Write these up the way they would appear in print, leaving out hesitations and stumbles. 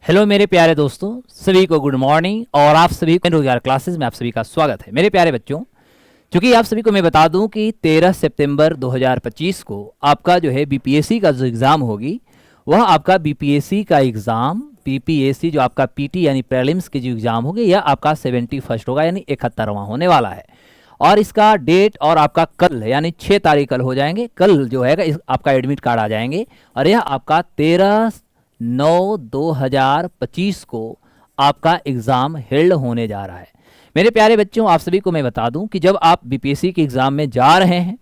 Hello मेरे प्यारे दोस्तों, सभी को गुड मॉर्निंग। और आप सभी को रोजगार क्लासेस में आप सभी का स्वागत है। मेरे प्यारे बच्चों, क्योंकि आप सभी को मैं बता दूं कि 13 सितंबर 2025 को आपका जो है बीपीएससी का जो एग्ज़ाम होगी, वह आपका बीपीएससी का एग्ज़ाम बीपीएससी जो आपका पीटी यानी प्रीलिम्स की जो एग्ज़ाम होगी, यह आपका 71 होगा यानी 71वां होने वाला है। और इसका डेट और आपका कल यानी 6 तारीख कल हो जाएंगे। कल जो है आपका एडमिट कार्ड आ जाएंगे और यह आपका 13/9/2025 को आपका एग्ज़ाम हेल्ड होने जा रहा है। मेरे प्यारे बच्चों, आप सभी को मैं बता दूं कि जब आप बीपीएससी के एग्ज़ाम में जा रहे हैं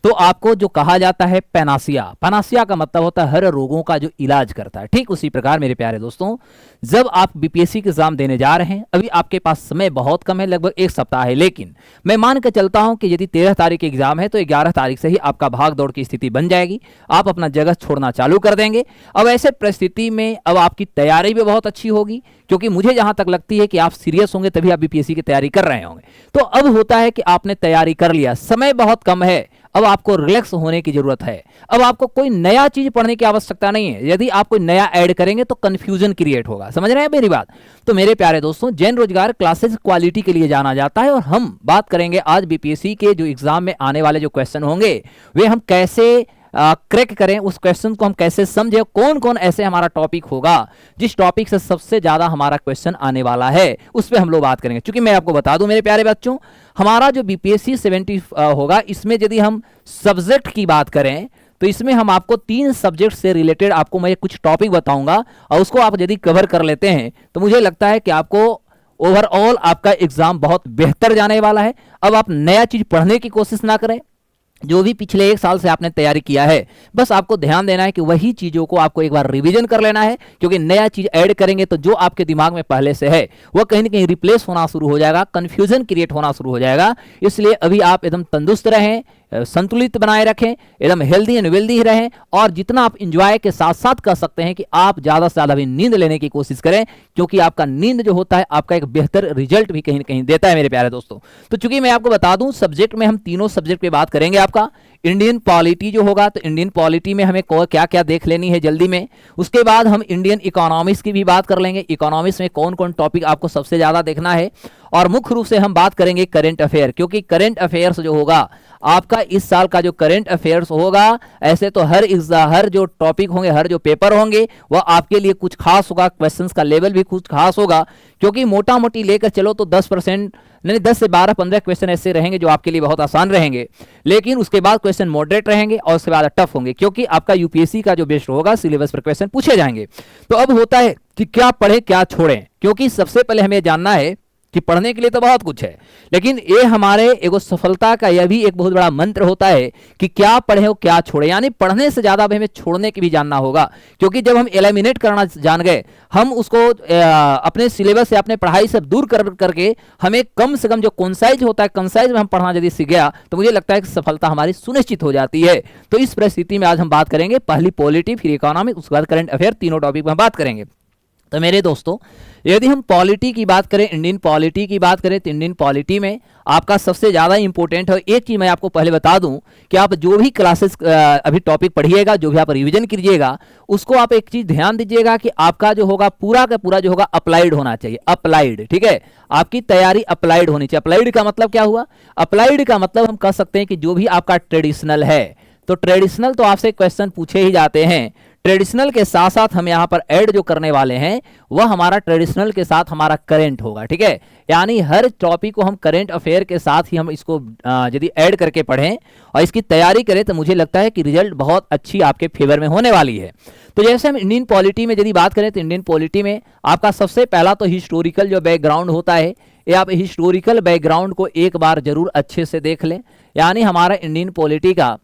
तो आपको जो कहा जाता है पैनासिया, पैनासिया का मतलब होता है हर रोगों का जो इलाज करता है। ठीक उसी प्रकार मेरे प्यारे दोस्तों, जब आप बीपीएससी के एग्जाम देने जा रहे हैं, अभी आपके पास समय बहुत कम है, लगभग 1 सप्ताह है, लेकिन मैं मान के चलता हूं कि यदि 13 तारीख एग्जाम है तो 11 तारीख से ही आपका भाग दौड़ की स्थिति बन जाएगी। आप अपना जगह छोड़ना चालू कर देंगे। अब ऐसे परिस्थिति में अब आपकी तैयारी भी बहुत अच्छी होगी, क्योंकि मुझे जहां तक लगती है कि आप सीरियस होंगे तभी आप बीपीएससी की तैयारी कर रहे होंगे। तो अब होता है कि आपने तैयारी कर लिया, समय बहुत कम है, अब आपको रिलैक्स होने की जरूरत है। अब आपको कोई नया चीज पढ़ने की आवश्यकता नहीं है। यदि आप कोई नया ऐड करेंगे तो कंफ्यूजन क्रिएट होगा। समझ रहे हैं मेरी बात? तो मेरे प्यारे दोस्तों, जैन रोजगार क्लासेस क्वालिटी के लिए जाना जाता है और हम बात करेंगे आज बीपीएससी के जो एग्जाम में आने वाले जो क्वेश्चन होंगे वे हम कैसे क्रैक करें, उस क्वेश्चन को हम कैसे समझें, कौन कौन ऐसे हमारा टॉपिक होगा जिस टॉपिक से सबसे ज्यादा हमारा क्वेश्चन आने वाला है, उस पर हम लोग बात करेंगे। क्योंकि मैं आपको बता दूं मेरे प्यारे बच्चों, हमारा जो बीपीएससी 70 होगा, इसमें यदि हम सब्जेक्ट की बात करें तो इसमें हम आपको 3 सब्जेक्ट से रिलेटेड आपको मैं कुछ टॉपिक बताऊंगा और उसको आप यदि कवर कर लेते हैं तो मुझे लगता है कि आपको ओवरऑल आपका एग्जाम बहुत बेहतर जाने वाला है। अब आप नया चीज पढ़ने की कोशिश ना करें। जो भी पिछले 1 साल से आपने तैयारी किया है, बस आपको ध्यान देना है कि वही चीज़ों को आपको एक बार रिवीजन कर लेना है, क्योंकि नया चीज़ ऐड करेंगे तो जो आपके दिमाग में पहले से है वह कहीं ना कहीं रिप्लेस होना शुरू हो जाएगा, कंफ्यूजन क्रिएट होना शुरू हो जाएगा। इसलिए अभी आप एकदम तंदुरुस्त रहें, संतुलित बनाए रखें, एकदम हेल्दी एंड वेल्दी रहें और जितना आप इंजॉय के साथ साथ कर सकते हैं कि आप ज़्यादा से ज़्यादा भी नींद लेने की कोशिश करें, क्योंकि आपका नींद जो होता है आपका एक बेहतर रिजल्ट भी कहीं ना कहीं देता है मेरे प्यारे दोस्तों। तो चूंकि मैं आपको बता दूं, सब्जेक्ट में हम तीनों सब्जेक्ट पे बात करेंगे। आपका इंडियन पॉलिटी जो होगा, तो इंडियन पॉलिटी में हमें क्या क्या देख लेनी है जल्दी में। उसके बाद हम इंडियन इकोनॉमिक्स की भी बात कर लेंगे, इकोनॉमिक्स में कौन कौन टॉपिक आपको सबसे ज़्यादा देखना है। और मुख्य रूप से हम बात करेंगे करंट अफेयर, क्योंकि करंट अफेयर्स जो होगा आपका इस साल का जो करंट अफेयर्स होगा, ऐसे तो हर जो टॉपिक होंगे, हर जो पेपर होंगे वह आपके लिए कुछ खास होगा, क्वेश्चंस का लेवल भी कुछ खास होगा। क्योंकि मोटा मोटी लेकर चलो तो 10% नहीं, 10 से 12-15 क्वेश्चन ऐसे रहेंगे जो आपके लिए बहुत आसान रहेंगे, लेकिन उसके बाद क्वेश्चन मॉडरेट रहेंगे और उसके बाद टफ होंगे, क्योंकि आपका यूपीएससी का जो बेस्ड होगा सिलेबस पर क्वेश्चन पूछे जाएंगे। तो अब होता है कि क्या पढ़े क्या छोड़ें, क्योंकि सबसे पहले हमें जानना है कि पढ़ने के लिए तो बहुत कुछ है, लेकिन ये हमारे एगो सफलता का यह भी एक बहुत बड़ा मंत्र होता है कि क्या पढ़े हो क्या छोड़े, यानी पढ़ने से ज्यादा हमें छोड़ने की भी जानना होगा। क्योंकि जब हम एलिमिनेट करना जान गए, हम उसको अपने सिलेबस से, अपने पढ़ाई से दूर करके हमें कम से कम जो कंसाइज होता है, कंसाइज में हम पढ़ना यदि सीख गया तो मुझे लगता है कि सफलता हमारी सुनिश्चित हो जाती है। तो इस परिस्थिति में आज हम बात करेंगे पहली पॉलिटी, फिर इकोनॉमिक, उसके बाद करंट अफेयर, तीनों टॉपिक में हम बात करेंगे। तो मेरे दोस्तों, यदि हम पॉलिटी की बात करें, इंडियन पॉलिटी की बात करें, तो इंडियन पॉलिटी में आपका सबसे ज़्यादा इंपॉर्टेंट है। एक चीज़ मैं आपको पहले बता दूं कि आप जो भी क्लासेस अभी टॉपिक पढ़िएगा, जो भी आप रिवीजन कीजिएगा, उसको आप एक चीज़ ध्यान दीजिएगा कि आपका जो होगा पूरा का पूरा जो होगा अप्लाइड होना चाहिए। अप्लाइड, ठीक है, आपकी तैयारी अप्लाइड होनी चाहिए। अप्लाइड का मतलब क्या हुआ? अप्लाइड का मतलब हम कह सकते हैं कि जो भी आपका ट्रेडिशनल है, तो ट्रेडिशनल तो आपसे क्वेश्चन पूछे ही जाते हैं। ट्रेडिशनल के साथ साथ हम यहाँ पर ऐड जो करने वाले हैं वह हमारा ट्रेडिशनल के साथ हमारा करंट होगा, ठीक है। यानी हर टॉपिक को हम करंट अफेयर के साथ ही हम इसको यदि ऐड करके पढ़ें और इसकी तैयारी करें तो मुझे लगता है कि रिजल्ट बहुत अच्छी आपके फेवर में होने वाली है। तो जैसे हम इंडियन पॉलिटी में यदि बात करें तो इंडियन पॉलिटी में आपका सबसे पहला तो हिस्टोरिकल जो बैकग्राउंड होता है, ये आप हिस्टोरिकल बैकग्राउंड को एक बार जरूर अच्छे से देख लें। यानी हमारा इंडियन पॉलिटी का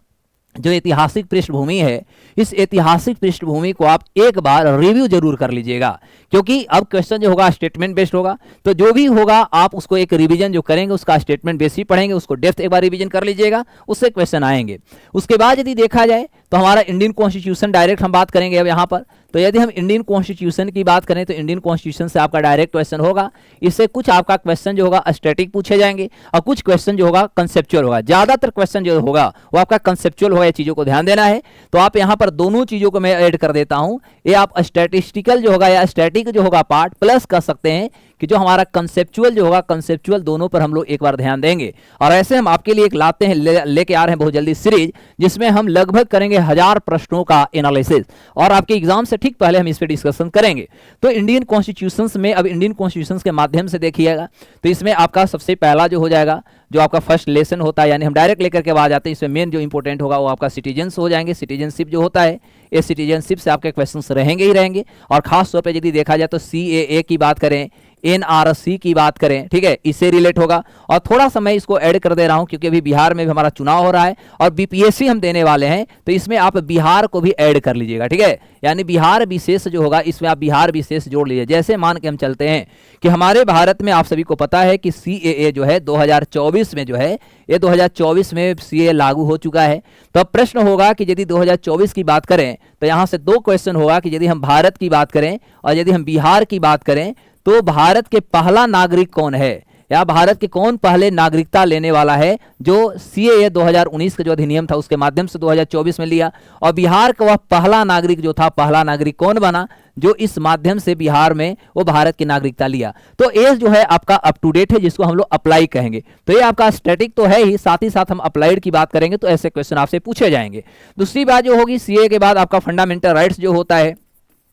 जो ऐतिहासिक पृष्ठभूमि है, इस ऐतिहासिक पृष्ठभूमि को आप एक बार रिव्यू जरूर कर लीजिएगा, क्योंकि अब क्वेश्चन जो होगा स्टेटमेंट बेस्ड होगा। तो जो भी होगा आप उसको एक रिवीजन जो करेंगे उसका स्टेटमेंट बेस ही पढ़ेंगे, उसको डेप्थ एक बार रिवीजन कर लीजिएगा, उससे क्वेश्चन आएंगे। उसके बाद यदि देखा जाए तो हमारा इंडियन कॉन्स्टिट्यूशन डायरेक्ट हम बात करेंगे अब यहाँ पर। तो यदि हम इंडियन कॉन्स्टिट्यूशन की बात करें तो इंडियन कॉन्स्टिट्यूशन से आपका डायरेक्ट क्वेश्चन होगा। इससे कुछ आपका क्वेश्चन जो होगा स्टैटिक पूछे जाएंगे और कुछ क्वेश्चन जो होगा कंसेप्चुअल होगा। ज्यादातर क्वेश्चन जो होगा वो आपका कंसेप्चुअल होगा, चीजों को ध्यान देना है। तो आप यहाँ पर दोनों चीजों को मैं ऐड कर देता हूँ। ये आप स्टैटिस्टिकल जो होगा या स्टैटिक अप्लाइड जो होगा पार्ट, प्लस कर सकते हैं कि जो हमारा कंसेप्चुअल जो होगा, कंसेप्चुअल दोनों पर हम लोग एक बार ध्यान देंगे। और ऐसे हम आपके लिए एक लाते हैं, लेके आ रहे हैं बहुत जल्दी सीरीज, जिसमें हम लगभग करेंगे 1000 प्रश्नों का एनालिसिस, और आपके एग्जाम से ठीक पहले हम इस पर डिस्कशन करेंगे। तो इंडियन कॉन्स्टिट्यूशन में, अब इंडियन कॉन्स्टिट्यूशन के माध्यम से देखिएगा, तो इसमें आपका सबसे पहला जो हो जाएगा, जो आपका फर्स्ट लेसन होता है, यानी हम डायरेक्ट लेकर के आ जाते हैं, इसमें मेन जो इंपॉर्टेंट होगा वो आपका सिटीजन्स हो जाएंगे। सिटीजनशिप जो होता है, ये सिटीजनशिप से आपके क्वेश्चंस रहेंगे ही रहेंगे। और खास तौर पे यदि देखा जाए तो CAA की बात करें, NRC की बात करें, ठीक है, इससे रिलेट होगा। और थोड़ा सा मैं इसको ऐड कर दे रहा हूं क्योंकि अभी बिहार में भी हमारा चुनाव हो रहा है और BPSC हम देने वाले हैं, तो इसमें आप बिहार को भी ऐड कर लीजिएगा, ठीक है, यानी बिहार विशेष जो होगा इसमें आप बिहार विशेष जोड़ लीजिए। जैसे मान के हम चलते हैं कि हमारे भारत में आप सभी को पता है कि CAA जो है 2024 में जो है, ये 2024 में CAA लागू हो चुका है। तो अब प्रश्न होगा कि यदि 2024 की बात करें तो यहां से दो क्वेश्चन होगा कि यदि हम भारत की बात करें और यदि हम बिहार की बात करें तो भारत के पहला नागरिक कौन है, या भारत के कौन पहले नागरिकता लेने वाला है, जो CAA 2019 का जो अधिनियम था उसके माध्यम से 2024 में लिया, और बिहार का वह पहला नागरिक जो था, पहला नागरिक कौन बना जो इस माध्यम से बिहार में वो भारत की नागरिकता लिया। तो एज जो है आपका अप टू डेट है, जिसको हम लोग अप्लाई कहेंगे। तो ये आपका स्टैटिक तो है ही, साथ ही साथ हम अप्लाइड की बात करेंगे तो ऐसे क्वेश्चन आपसे पूछे जाएंगे। दूसरी बात जो होगी, CAA के बाद आपका फंडामेंटल राइट्स जो होता है,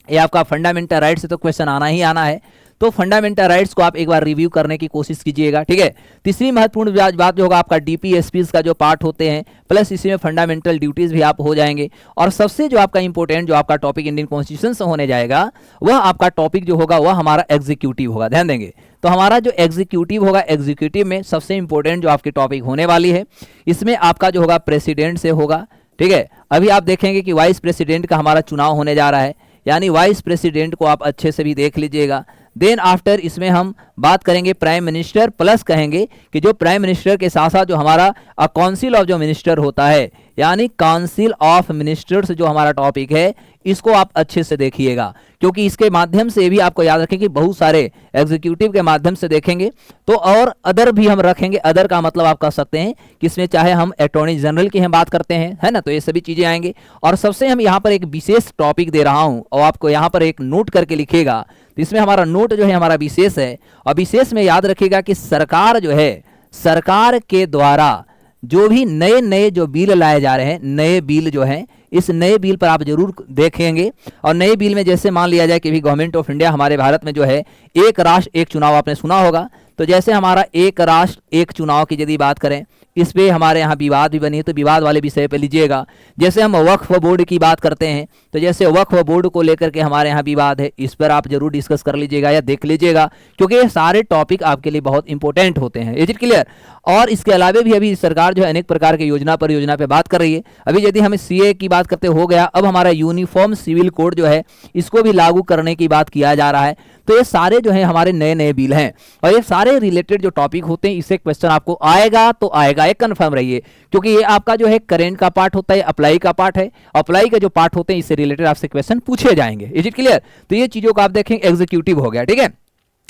ये आपका फंडामेंटल राइट्स से तो क्वेश्चन आना ही आना है, तो फंडामेंटल राइट्स को आप एक बार रिव्यू करने की कोशिश कीजिएगा, ठीक है। तीसरी महत्वपूर्ण बात जो होगा आपका DPSPs का जो पार्ट होते हैं, प्लस इसी में फंडामेंटल ड्यूटीज भी आप हो जाएंगे। और सबसे जो आपका इंपॉर्टेंट जो आपका टॉपिक इंडियन कॉन्स्टिट्यूशन से होने जाएगा, वह आपका टॉपिक जो होगा वह हमारा एग्जीक्यूटिव होगा। ध्यान देंगे, तो हमारा जो एग्जीक्यूटिव होगा, एग्जीक्यूटिव में सबसे इंपॉर्टेंट जो आपकी टॉपिक होने वाली है, इसमें आपका जो होगा प्रेसिडेंट से होगा, ठीक है। अभी आप देखेंगे कि वाइस प्रेसिडेंट का हमारा चुनाव होने जा रहा है, यानी वाइस प्रेसिडेंट को आप अच्छे से भी देख लीजिएगा। देन आफ्टर इसमें हम बात करेंगे प्राइम मिनिस्टर, प्लस कहेंगे कि जो प्राइम मिनिस्टर के साथ साथ जो हमारा काउंसिल ऑफ जो मिनिस्टर होता है, यानी काउंसिल ऑफ मिनिस्टर्स जो हमारा टॉपिक है, इसको आप अच्छे से देखिएगा, क्योंकि इसके माध्यम से भी आपको याद रखें कि बहुत सारे एग्जीक्यूटिव के माध्यम से देखेंगे तो, और अदर भी हम रखेंगे। अदर का मतलब आप कह सकते हैं कि इसमें चाहे हम अटॉर्नी जनरल की हम बात करते हैं, है ना, तो ये सभी चीजें आएंगे। और सबसे हम यहाँ पर एक विशेष टॉपिक दे रहा हूं और आपको यहाँ पर एक नोट करके लिखिएगा, तो इसमें हमारा नोट जो है हमारा विशेष है, और विशेष में याद रखिएगा कि सरकार जो है, सरकार के द्वारा जो भी नए नए जो बिल लाए जा रहे हैं, नए बिल जो हैं, इस नए बिल पर आप जरूर देखेंगे। और नए बिल में जैसे मान लिया जाए कि भी गवर्नमेंट ऑफ इंडिया हमारे भारत में जो है, एक राष्ट्र एक चुनाव आपने सुना होगा, तो जैसे हमारा एक राष्ट्र एक चुनाव की यदि बात करें, इस पे हमारे यहाँ विवाद भी बनी है, तो विवाद वाले विषय पे लीजिएगा। जैसे हम वक्फ बोर्ड की बात करते हैं, तो जैसे वक्फ बोर्ड को लेकर के हमारे यहाँ विवाद है, इस पर आप जरूर डिस्कस कर लीजिएगा या देख लीजिएगा, क्योंकि ये सारे टॉपिक आपके लिए बहुत इंपॉर्टेंट होते हैं। Is it clear? और इसके अलावा भी अभी सरकार जो है अनेक प्रकार के योजना पे बात कर रही है। अभी यदि हम CAA की बात करते हो गया, अब हमारा यूनिफॉर्म सिविल कोड जो है, इसको भी लागू करने की बात किया जा रहा है। तो ये सारे जो है हमारे नए नए बिल हैं, और ये सारे रिलेटेड जो टॉपिक होते हैं, इससे क्वेश्चन आपको आएगा तो आएगा, एक कंफर्म रहिए, क्योंकि ये आपका जो है करेंट का पार्ट होता है, अप्लाई का पार्ट है। अप्लाई का जो पार्ट होते हैं, इससे रिलेटेड आपसे क्वेश्चन पूछे जाएंगे। Is it clear? तो ये चीजों को आप देखेंगे, एग्जीक्यूटिव हो गया, ठीक है।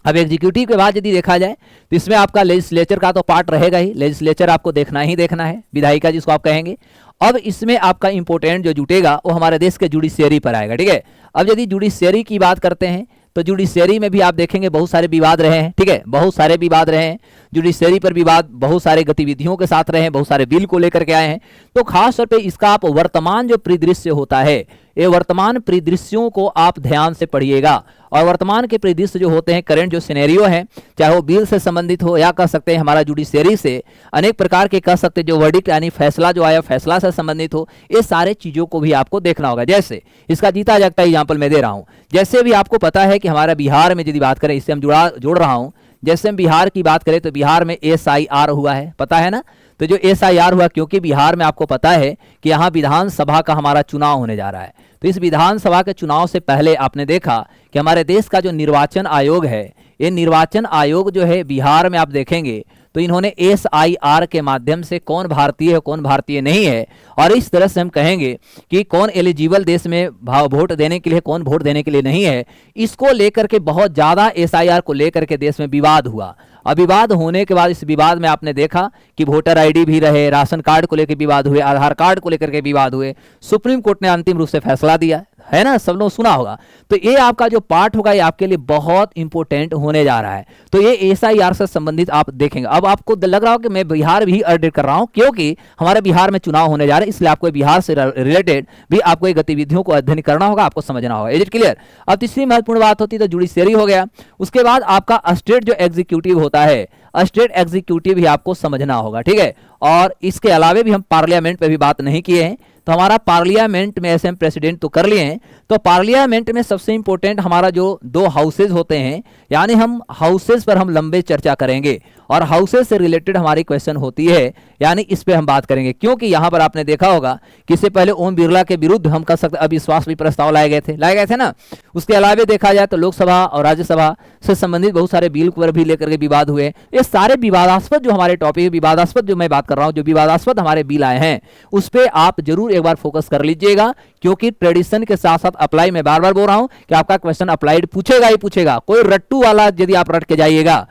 अब एग्जीक्यूटिव के बाद यदि देखा जाए तो इसमें आपका लेजिस्लेचर का तो पार्ट रहेगा ही, लेजिस्लेचर आपको देखना ही देखना है, विधायिका जिसको आप कहेंगे। अब इसमें आपका इंपॉर्टेंट जो जुटेगा वो हमारे देश के जुडिशियरी पर आएगा, ठीक है। अब यदि जुडिशियरी की बात करते हैं तो जुडिशियरी में भी आप देखेंगे बहुत सारे विवाद रहे हैं, ठीक है, बहुत सारे विवाद रहे हैं जुडिशियरी पर, विवाद बहुत सारे गतिविधियों के साथ रहे हैं, बहुत सारे बिल को लेकर के आए हैं। तो खास तौर पे इसका आप वर्तमान जो परिदृश्य होता है, ये वर्तमान परिदृश्यों को आप ध्यान से पढ़िएगा। और वर्तमान के परिदृश्य जो होते हैं, करंट जो सिनेरियो है, चाहे वो बिल से संबंधित हो या कह सकते हैं हमारा जुडिशियरी से अनेक प्रकार के कह सकते हैं जो वर्डिक्ट यानी फैसला जो आया, फैसला से संबंधित हो, ये सारे चीजों को भी आपको देखना होगा। जैसे इसका जीता जागता एग्जाम्पल मैं दे रहा हूं, जैसे भी आपको पता है कि हमारा बिहार में यदि बात करें, इससे हम जोड़ रहा हूं, जैसे हम बिहार की बात करें तो बिहार में SIR हुआ है, पता है ना। तो जो SIR हुआ, क्योंकि बिहार में आपको पता है कि यहाँ विधानसभा का हमारा चुनाव होने जा रहा है, तो इस विधानसभा के चुनाव से पहले आपने देखा कि हमारे देश का जो निर्वाचन आयोग है, ये निर्वाचन आयोग जो है बिहार में आप देखेंगे तो इन्होंने SIR के माध्यम से कौन भारतीय है कौन भारतीय नहीं है, और इस तरह से हम कहेंगे कि कौन एलिजिबल देश में वोट देने के लिए, कौन वोट देने के लिए नहीं है, इसको लेकर के बहुत ज्यादा SIR को लेकर के देश में विवाद हुआ। अब विवाद होने के बाद इस विवाद में आपने देखा कि वोटर ID भी रहे, राशन कार्ड को लेकर विवाद हुए, आधार कार्ड को लेकर के विवाद हुए। सुप्रीम कोर्ट ने अंतिम रूप से फैसला दिया, है ना, सब लोग सुना होगा। तो ये आपका जो पार्ट होगा ये आपके लिए बहुत इंपॉर्टेंट होने जा रहा है। तो ये एसआईआर से संबंधित आप देखेंगे। अब आपको लग रहा हो कि मैं बिहार भी एडिट कर रहा हूं, क्योंकि हमारे बिहार में चुनाव होने जा रहे हैं, इसलिए आपको बिहार से रिलेटेड भी आपको ये गतिविधियों को अध्ययन करना होगा, आपको समझना होगा। Is it clear? अब तीसरी महत्वपूर्ण बात होती है तो जुडिशरी हो गया। उसके बाद आपका स्टेट जो एग्जीक्यूटिव होता है, स्टेट एग्जीक्यूटिव भी आपको समझना होगा, ठीक है। और इसके अलावा भी हम पार्लियामेंट पे भी बात नहीं किए हैं, तो हमारा पार्लियामेंट में ऐसे हम प्रेसिडेंट तो कर लिए हैं। तो पार्लियामेंट में सबसे इंपॉर्टेंट हमारा जो 2 हाउसेज होते हैं, यानी हम हाउसेज पर हम लंबे चर्चा करेंगे और हाउसेज से रिलेटेड हमारी क्वेश्चन होती है, यानी इस पे हम बात करेंगे। क्योंकि यहां पर आपने देखा होगा कि इससे पहले ओम बिरला के विरुद्ध हम कर सकते अविश्वास भी प्रस्ताव लाए गए थे ना। उसके अलावा देखा जाए तो लोकसभा और राज्यसभा से संबंधित बहुत सारे बिल पर भी लेकर के विवाद हुए। ये सारे विवादास्पद जो हमारे टॉपिक, विवादास्पद जो मैं बात कर रहा हूं, जो विवादास्पद हमारे बिल आए हैं उस पर आप जरूर एक बार फोकस कर लीजिएगा, क्योंकि ट्रेडिशन के साथ साथ अप्लाई, मैं बार बार बोल रहा हूं कि आपका क्वेश्चन अप्लाइड पूछेगा ही पूछेगा। कोई रट्टू वाला यदि आप रट के जाइएगा,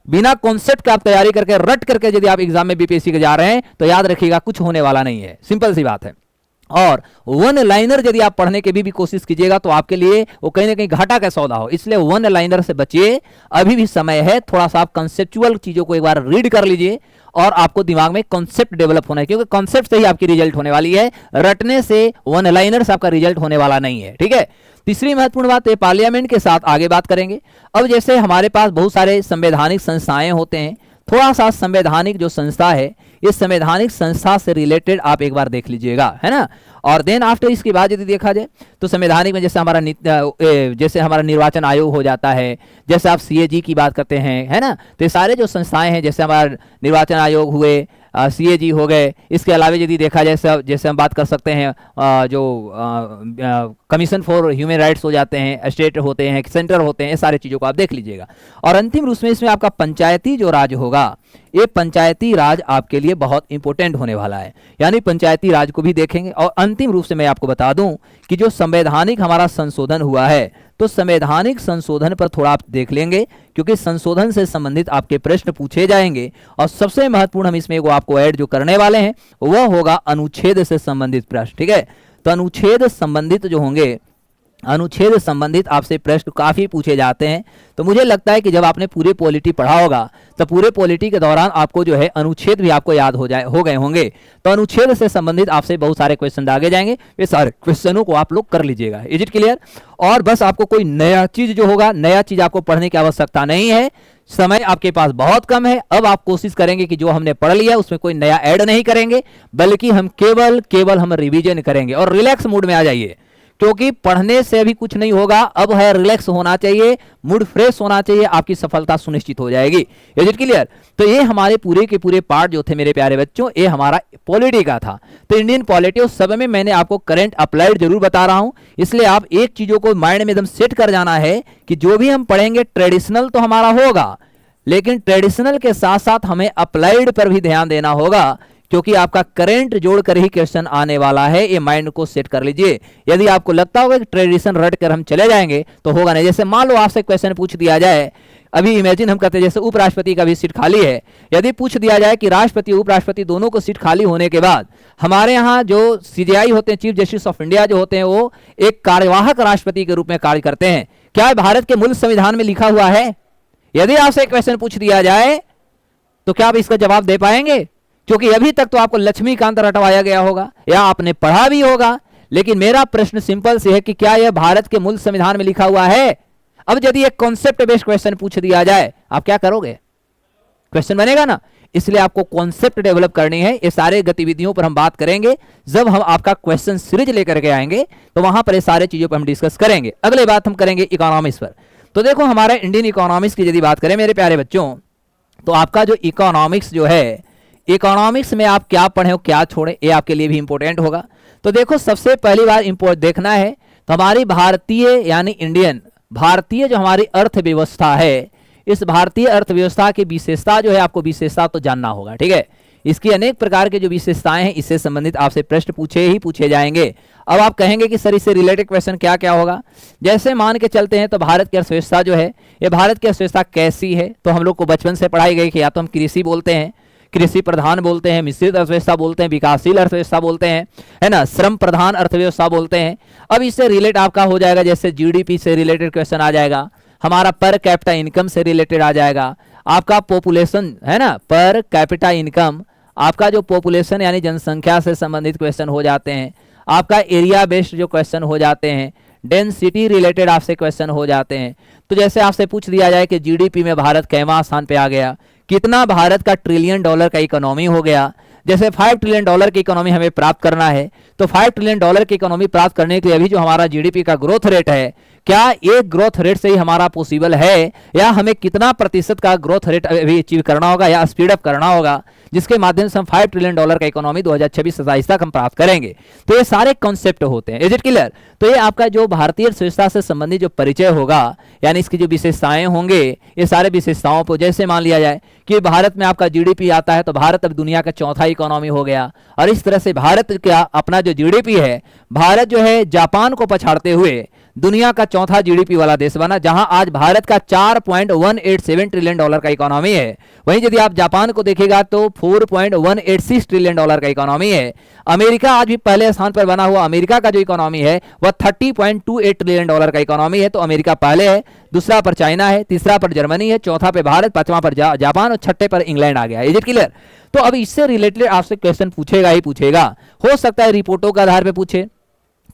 बिना कॉन्सेप्ट का आप तैयारी करके रट करके यदि आप एग्जाम में बीपीएससी के जा रहे हैं तो याद रखिएगा कुछ होने वाला नहीं है, सिंपल सी बात है। और वन लाइनर यदि आप पढ़ने की भी कोशिश कीजिएगा तो आपके लिए वो कहीं ना कहीं घाटा का सौदा हो, इसलिए वन लाइनर से बचिए, अभी भी समय है। थोड़ा सा आप कंसेप्चुअल चीजों को एक बार रीड कर लीजिए और आपको दिमाग में कॉन्सेप्ट डेवलप होना है, क्योंकि कॉन्सेप्ट से ही आपकी रिजल्ट होने वाली है, रटने से, वन लाइनर से आपका रिजल्ट होने वाला नहीं है, ठीक है। तीसरी महत्वपूर्ण बात है, पार्लियामेंट के साथ आगे बात करेंगे। अब जैसे हमारे पास बहुत सारे संवैधानिक संस्थाएं होते हैं, थोड़ा सा संवैधानिक जो संस्था है, इस संवैधानिक संस्था से रिलेटेड आप एक बार देख लीजिएगा, है ना। और देन आफ्टर इसके बाद यदि देखा जाए तो संवैधानिक में जैसे हमारा निर्वाचन आयोग हो जाता है, जैसे आप सीएजी की बात करते हैं, है ना। तो ये सारे जो संस्थाएं हैं, जैसे हमारा निर्वाचन आयोग हुए, सीएजी हो गए, इसके अलावा यदि देखा जाए जैसे हम बात कर सकते हैं जो कमीशन फॉर ह्यूमन राइट्स हो जाते हैं, स्टेट होते हैं, सेंटर होते हैं, ये सारी चीज़ों को आप देख लीजिएगा। और अंतिम रूप में इसमें आपका पंचायती जो राज होगा, ये पंचायती राज आपके लिए बहुत इंपॉर्टेंट होने वाला है, यानी पंचायती राज को भी देखेंगे। और अंतिम रूप से मैं आपको बता दूं कि जो संवैधानिक हमारा संशोधन हुआ है, तो संवैधानिक संशोधन पर थोड़ा आप देख लेंगे, क्योंकि संशोधन से संबंधित आपके प्रश्न पूछे जाएंगे। और सबसे महत्वपूर्ण हम इसमें आपको ऐड जो करने वाले हैं वह होगा अनुच्छेद से संबंधित प्रश्न, ठीक है। तो अनुच्छेद संबंधित जो होंगे, अनुच्छेद संबंधित आपसे प्रश्न काफी पूछे जाते हैं। तो मुझे लगता है कि जब आपने पूरे पॉलिटी पढ़ा होगा तो पूरे पॉलिटी के दौरान आपको जो है अनुच्छेद भी आपको याद हो गए होंगे। तो अनुच्छेद से संबंधित आपसे बहुत सारे क्वेश्चन आगे जाएंगे, वे सारे क्वेश्चनों को आप लोग कर लीजिएगा। Is it clear? और बस आपको कोई नया चीज जो होगा, नया चीज आपको पढ़ने की आवश्यकता नहीं है, समय आपके पास बहुत कम है। अब आप कोशिश करेंगे कि जो हमने पढ़ लिया उसमें कोई नया ऐड नहीं करेंगे, बल्कि हम केवल हम रिवीजन करेंगे। और रिलैक्स मूड में आ जाइए, क्योंकि पढ़ने से भी कुछ नहीं होगा, अब है रिलैक्स होना चाहिए, मूड फ्रेश होना चाहिए, आपकी सफलता सुनिश्चित हो जाएगी। Is it clear? तो ये हमारे पूरे के पूरे पार्ट जो थे मेरे प्यारे बच्चों, ये हमारा पॉलिटी का था। तो इंडियन पॉलिटी उस सब में मैंने आपको करंट अप्लाइड जरूर बता रहा हूं, इसलिए आप एक चीजों को माइंड में एकदम सेट कर जाना है कि जो भी हम पढ़ेंगे ट्रेडिशनल तो हमारा होगा, लेकिन ट्रेडिशनल के साथ साथ हमें अप्लाइड पर भी ध्यान देना होगा, क्योंकि आपका करंट जोड़कर ही क्वेश्चन आने वाला है। ये माइंड को सेट कर लीजिए। यदि आपको लगता होगा कि ट्रेडिशन रट कर हम चले जाएंगे तो होगा नहीं। जैसे मान लो आपसे क्वेश्चन पूछ दिया जाए, अभी इमेजिन हम कहते हैं जैसे उपराष्ट्रपति का भी सीट खाली है, यदि पूछ दिया जाए कि राष्ट्रपति उपराष्ट्रपति दोनों को सीट खाली होने के बाद हमारे यहाँ जो सीजेआई होते हैं, चीफ जस्टिस ऑफ इंडिया जो होते हैं, वो एक कार्यवाहक राष्ट्रपति के रूप में कार्य करते हैं, क्या भारत के मूल संविधान में लिखा हुआ है? यदि आपसे क्वेश्चन पूछ दिया जाए तो क्या आप इसका जवाब दे पाएंगे? क्योंकि अभी तक तो आपको लक्ष्मीकांत रटवाया गया होगा या आपने पढ़ा भी होगा, लेकिन मेरा प्रश्न सिंपल से है कि क्या यह भारत के मूल संविधान में लिखा हुआ है? अब यदि एक कॉन्सेप्ट बेस्ड क्वेश्चन पूछ दिया जाए, आप क्या करोगे? क्वेश्चन बनेगा ना। इसलिए आपको कॉन्सेप्ट डेवलप करनी है। ये सारे गतिविधियों पर हम बात करेंगे जब हम आपका क्वेश्चन सीरीज लेकर के आएंगे, तो वहां पर ये सारे चीजों पर हम डिस्कस करेंगे। अगले बात हम करेंगे इकोनॉमिक्स पर। तो देखो हमारा इंडियन इकोनॉमिक्स की यदि बात करें मेरे प्यारे बच्चों, तो आपका जो इकोनॉमिक्स जो है, इकोनॉमिक्स में आप क्या पढ़े हो क्या छोड़े, ये आपके लिए भी इंपॉर्टेंट होगा। तो देखो सबसे पहली बार इंपोर्ट देखना है तो हमारी भारतीय यानी इंडियन भारतीय जो हमारी अर्थव्यवस्था है, इस भारतीय अर्थव्यवस्था की विशेषता जो है, आपको विशेषता तो जानना होगा, ठीक है। इसकी अनेक प्रकार के जो विशेषताएं हैं, इससे संबंधित आपसे प्रश्न पूछे जाएंगे। अब आप कहेंगे कि सर इससे रिलेटेड क्वेश्चन क्या क्या होगा। जैसे मान के चलते हैं तो भारत की अर्थव्यवस्था जो है, ये भारत की अर्थव्यवस्था कैसी है, तो हम लोग को बचपन से पढ़ाई गई कि या तो हम कृषि बोलते हैं, कृषि प्रधान बोलते हैं, मिश्रित अर्थव्यवस्था बोलते हैं, विकासशील अर्थव्यवस्था बोलते हैं, है ना, श्रम प्रधान अर्थव्यवस्था बोलते हैं। अब इससे रिलेट आपका हो जाएगा, जैसे जीडीपी से रिलेटेड क्वेश्चन आ जाएगा, हमारा पर कैपिटा इनकम से रिलेटेड आ जाएगा, आपका पॉपुलेशन, है ना, पर कैपिटा इनकम, आपका जो पॉपुलेशन यानी जनसंख्या से संबंधित क्वेश्चन हो जाते हैं, आपका एरिया बेस्ड जो क्वेश्चन हो जाते हैं, डेंसिटी रिलेटेड आपसे क्वेश्चन हो जाते हैं। तो जैसे आपसे पूछ दिया जाए कि जीडीपी में भारत कैवां स्थान पे आ गया, कितना भारत का ट्रिलियन डॉलर का इकोनॉमी हो गया, जैसे 5 ट्रिलियन डॉलर की इकोनॉमी हमें प्राप्त करना है, तो 5 ट्रिलियन डॉलर की इकोनॉमी प्राप्त करने के लिए अभी जो हमारा जीडीपी का ग्रोथ रेट है, क्या एक ग्रोथ रेट से ही हमारा पॉसिबल है, या हमें कितना प्रतिशत का ग्रोथ रेट अभी अचीव करना होगा या स्पीड अप करना होगा, जिसके माध्यम से हम 5 ट्रिलियन डॉलर का इकोनॉमी 2026-27 तक हम प्राप्त करेंगे। तो ये सारे कॉन्सेप्ट होते हैं। Is it clear? तो ये आपका जो भारतीय अर्थव्यवस्था से संबंधित जो परिचय होगा, यानी इसकी जो विशेषताएं होंगे, ये सारे विशेषताओं को, जैसे मान लिया जाए कि भारत में आपका जीडीपी आता है तो भारत अब दुनिया का चौथा इकोनॉमी हो गया, और इस तरह से भारत का अपना जो जीडीपी है, भारत जो है जापान को पछाड़ते हुए दुनिया का चौथा जीडीपी वाला देश बना, जहां आज भारत का 4.187 ट्रिलियन डॉलर का इकोनॉमी है। वहीं यदि आप जापान को देखेगा तो 4.186 ट्रिलियन डॉलर का इकोनॉमी है। अमेरिका आज भी पहले स्थान पर बना हुआ, अमेरिका का जो इकोनॉमी है वह 30.28 ट्रिलियन डॉलर का इकोनॉमी है। तो अमेरिका पहले है, दूसरा पर चाइना है, तीसरा पर जर्मनी है, चौथा पे भारत, पांचवा पर जापान और छठे पर इंग्लैंड आ गया। Is it clear? तो अब इससे रिलेटेड आपसे क्वेश्चन पूछेगा ही पूछेगा, हो सकता है रिपोर्टों के आधार पर पूछे,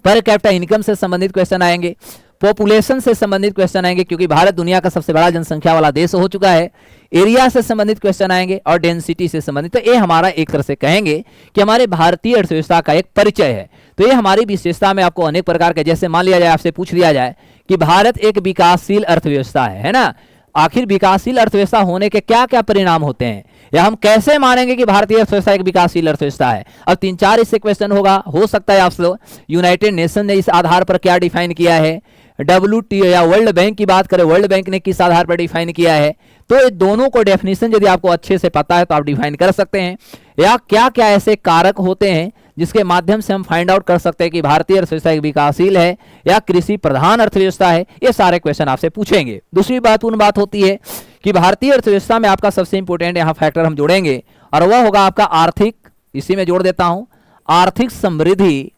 पर कैपिटा इनकम से संबंधित क्वेश्चन आएंगे, पॉपुलेशन से संबंधित क्वेश्चन आएंगे क्योंकि भारत दुनिया का सबसे बड़ा जनसंख्या वाला देश हो चुका है, एरिया से संबंधित क्वेश्चन आएंगे और डेंसिटी से संबंधित। तो ये हमारा एक तरह से कहेंगे कि हमारे भारतीय अर्थव्यवस्था का एक परिचय है। तो ये हमारी विशेषता में आपको अनेक प्रकार के, जैसे मान लिया जाए आपसे पूछ लिया जाए कि भारत एक विकासशील अर्थव्यवस्था है ना, आखिर विकासशील अर्थव्यवस्था होने के क्या क्या परिणाम होते हैं, या हम कैसे मानेंगे कि भारतीय अर्थव्यवस्था एक विकासशील अर्थव्यवस्था है। अब 3-4 इससे क्वेश्चन होगा, हो सकता है आपसे यूनाइटेड नेशन ने इस आधार पर क्या डिफाइन किया है, WTO या वर्ल्ड बैंक की बात करें, वर्ल्ड बैंक ने किस आधार पर डिफाइन किया है। तो ये दोनों को डेफिनेशन यदि आपको अच्छे से पता है तो आप डिफाइन कर सकते हैं, या क्या क्या ऐसे कारक होते हैं जिसके माध्यम से हम फाइंड आउट कर सकते हैं कि भारतीय अर्थव्यवस्था एक विकासशील है या कृषि प्रधान अर्थव्यवस्था है। ये सारे क्वेश्चन आपसे पूछेंगे। दूसरी बात होती है कि भारतीय अर्थव्यवस्था में आपका सबसे इंपॉर्टेंट यहाँ फैक्टर हम जोड़ेंगे और वह होगा आपका आर्थिक, इसी में जोड़ देता हूं, आर्थिक समृद्धि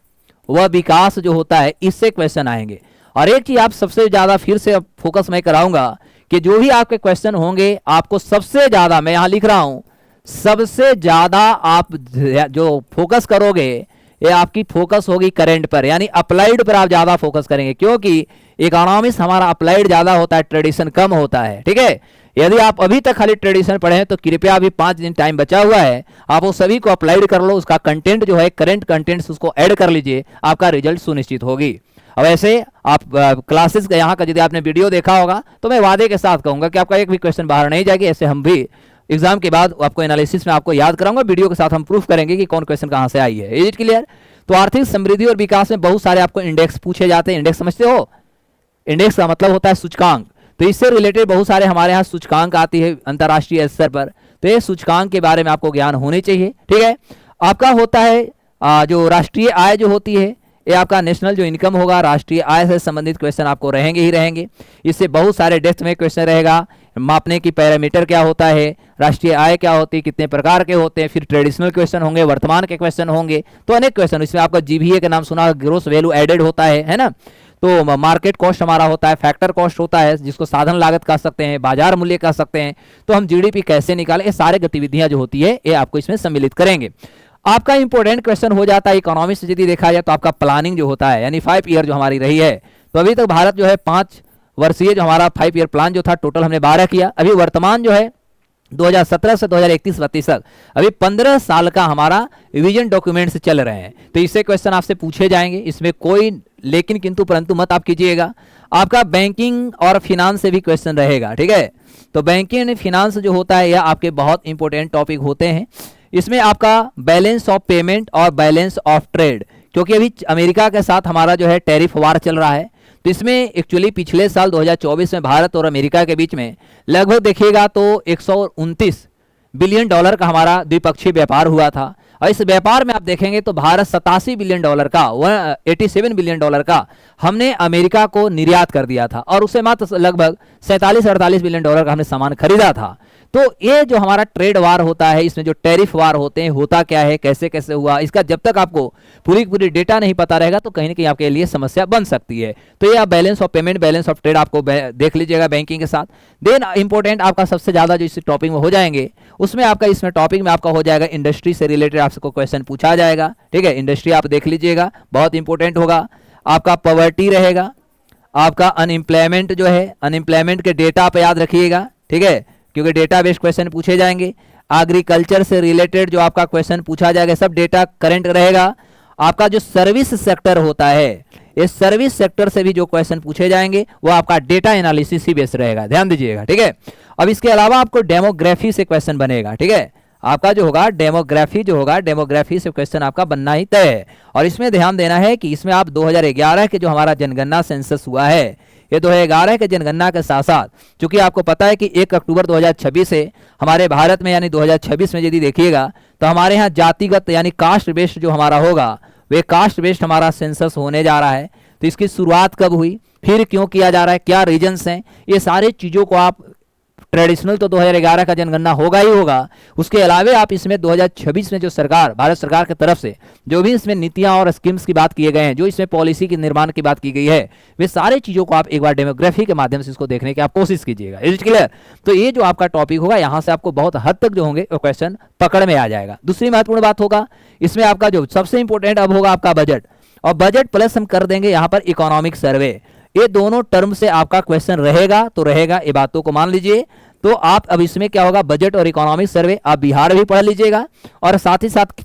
व विकास जो होता है, इससे क्वेश्चन आएंगे। और एक चीज आप सबसे ज्यादा फिर से फोकस मैं कराऊंगा कि जो भी आपके क्वेश्चन होंगे, आपको सबसे ज्यादा, मैं यहां लिख रहा हूं, सबसे ज्यादा आप जो फोकस करोगे ये आपकी फोकस होगी करंट पर, यानी अप्लाइड पर आप ज्यादा फोकस करेंगे, क्योंकि इकोनॉमिक्स हमारा अप्लाइड ज्यादा होता है, ट्रेडिशन कम होता है। ठीक है, यदि आप अभी तक खाली ट्रेडिशन पढ़े हैं तो कृपया अभी 5 दिन टाइम बचा हुआ है, आप वो सभी को अप्लाइड कर लो, उसका कंटेंट जो है करंट कंटेंट्स उसको ऐड कर लीजिए, आपका रिजल्ट सुनिश्चित होगी। अब ऐसे आप क्लासेस का यहाँ का यदि आपने वीडियो देखा होगा तो मैं वादे के साथ कहूंगा कि आपका एक भी क्वेश्चन बाहर नहीं जाएगी। ऐसे हम भी एग्जाम के बाद आपको एनालिसिस में आपको याद कराऊंगा, वीडियो के साथ हम प्रूफ करेंगे कि कौन क्वेश्चन कहाँ से आई है। Is it clear? तो आर्थिक समृद्धि और विकास में बहुत सारे आपको इंडेक्स पूछे जाते हैं। इंडेक्स समझते हो? इंडेक्स का मतलब होता है सूचकांक। तो इससे रिलेटेड बहुत सारे हमारे यहाँ सूचकांक आती है अंतर्राष्ट्रीय स्तर पर, तो ये सूचकांक के बारे में आपको ज्ञान होने चाहिए। ठीक है, आपका होता है जो राष्ट्रीय आय जो होती है, ये आपका नेशनल जो इनकम होगा, राष्ट्रीय आय से संबंधित क्वेश्चन आपको रहेंगे ही रहेंगे। इससे बहुत सारे डेप्थ में क्वेश्चन रहेगा, मापने की पैरामीटर क्या होता है, राष्ट्रीय आय क्या होती है, कितने प्रकार के होते हैं, फिर ट्रेडिशनल क्वेश्चन होंगे, वर्तमान के क्वेश्चन होंगे, तो अनेक क्वेश्चन। इसमें आपका जीवीए का नाम सुना, ग्रोस वैल्यू एडेड होता है ना, तो मार्केट कॉस्ट हमारा होता है, फैक्टर कॉस्ट होता है जिसको साधन लागत कह सकते हैं, बाजार मूल्य कह सकते हैं। तो हम जीडीपी कैसे निकालें, ये सारे गतिविधियां जो होती है ये आपको इसमें सम्मिलित करेंगे। आपका इंपॉर्टेंट क्वेश्चन हो जाता है इकोनॉमी से यदि देखा जाए तो आपका प्लानिंग जो होता है, यानी 5 ईयर जो हमारी रही है। तो अभी तक भारत जो है 5 वर्षीय जो हमारा 5 ईयर प्लान जो था, टोटल हमने 12 किया। अभी वर्तमान जो है 2017 से 2031-32 तक अभी 15 साल का हमारा विजन डॉक्यूमेंट्स चल रहे हैं। तो इससे क्वेश्चन आपसे पूछे जाएंगे, इसमें कोई लेकिन किंतु परंतु मत आप कीजिएगा। आपका बैंकिंग और फिनांस से भी क्वेश्चन रहेगा। ठीक है, तो बैंकिंग एंड फिनांस जो होता है यह आपके बहुत इंपॉर्टेंट टॉपिक होते हैं। इसमें आपका बैलेंस ऑफ पेमेंट और बैलेंस ऑफ ट्रेड, क्योंकि अभी अमेरिका के साथ हमारा जो है टैरिफ वार चल रहा है, तो इसमें एक्चुअली पिछले साल 2024 में भारत और अमेरिका के बीच में लगभग देखिएगा तो 129 बिलियन डॉलर का हमारा द्विपक्षीय व्यापार हुआ था। और इस व्यापार में आप देखेंगे तो भारत 87 बिलियन डॉलर का 87 बिलियन डॉलर का हमने अमेरिका को निर्यात कर दिया था, और उससे मात्र लगभग 47-48 बिलियन डॉलर का हमने सामान खरीदा था। तो ये जो हमारा ट्रेड वार होता है, इसमें जो टैरिफ वार होते हैं, होता क्या है, कैसे कैसे हुआ, इसका जब तक आपको पूरी पूरी डेटा नहीं पता रहेगा तो कहीं ना कहीं आपके लिए समस्या बन सकती है। तो ये आप balance of payment, balance of trade आपको देख लीजिएगा बैंकिंग के साथ। देन इंपॉर्टेंट आपका सबसे ज़्यादा जो इस टॉपिक में हो जाएंगे, उसमें आपका इसमें टॉपिक में आपका हो जाएगा इंडस्ट्री से रिलेटेड आपको क्वेश्चन पूछा जाएगा। ठीक है, इंडस्ट्री आप देख लीजिएगा, बहुत इंपॉर्टेंट होगा। आपका पॉवर्टी रहेगा, आपका अनएम्प्लॉयमेंट जो है, अनएम्प्लॉयमेंट के डेटा आप याद रखिएगा। ठीक है, क्योंकि डेटा बेस्ड क्वेश्चन पूछे जाएंगे। एग्रीकल्चर से रिलेटेड जो आपका क्वेश्चन पूछा जाएगा, सब डेटा करंट रहेगा। आपका जो सर्विस सेक्टर होता है, इस सर्विस सेक्टर से भी जो क्वेश्चन पूछे जाएंगे वो आपका डेटा एनालिसिस ही बेस्ड रहेगा, ध्यान दीजिएगा। ठीक है, अब इसके अलावा आपको डेमोग्राफी से क्वेश्चन बनेगा। ठीक है, आपका जो होगा डेमोग्राफी जो होगा, डेमोग्राफी से क्वेश्चन आपका बनना ही तय है। और इसमें ध्यान देना है कि इसमें आप 2011 के जो हमारा जनगणना सेंसस हुआ है, ये 2011 के जनगणना के साथ साथ, चूंकि आपको पता है कि 1 अक्टूबर 2026 से हमारे भारत में यानी 2026 में यदि देखिएगा तो हमारे यहाँ जातिगत यानी कास्ट बेस्ड जो हमारा होगा, वे कास्ट बेस्ड हमारा सेंसस होने जा रहा है। तो इसकी शुरुआत कब हुई, फिर क्यों किया जा रहा है, क्या रीजन्स हैं, ये सारे चीज़ों को आप, ट्रेडिशनल तो 2011 का जनगणना होगा ही होगा, उसके अलावे आप इसमें 2026 में जो सरकार, भारत सरकार की तरफ से जो भी इसमें नीतियां और स्कीम्स की बात किए गए हैं, जो इसमें पॉलिसी के निर्माण की बात की गई है, वे सारे चीज़ों को आप एक बार डेमोग्राफी के माध्यम से इसको देखने की आप कोशिश कीजिएगा। Is it clear? तो ये जो आपका टॉपिक होगा, यहाँ से आपको बहुत हद तक जो होंगे वो क्वेश्चन पकड़ में आ जाएगा। दूसरी महत्वपूर्ण बात होगा इसमें आपका जो सबसे इंपॉर्टेंट अब होगा आपका बजट, और बजट प्लस हम कर देंगे यहाँ पर इकोनॉमिक सर्वे। ये दोनों टर्म से आपका क्वेश्चन रहेगा तो रहेगा, ये बातों को मान लीजिए। तो आप अब इसमें क्या होगा, बजट और इकोनॉमिक सर्वे आप बिहार भी पढ़ लीजिएगा और साथ ही साथ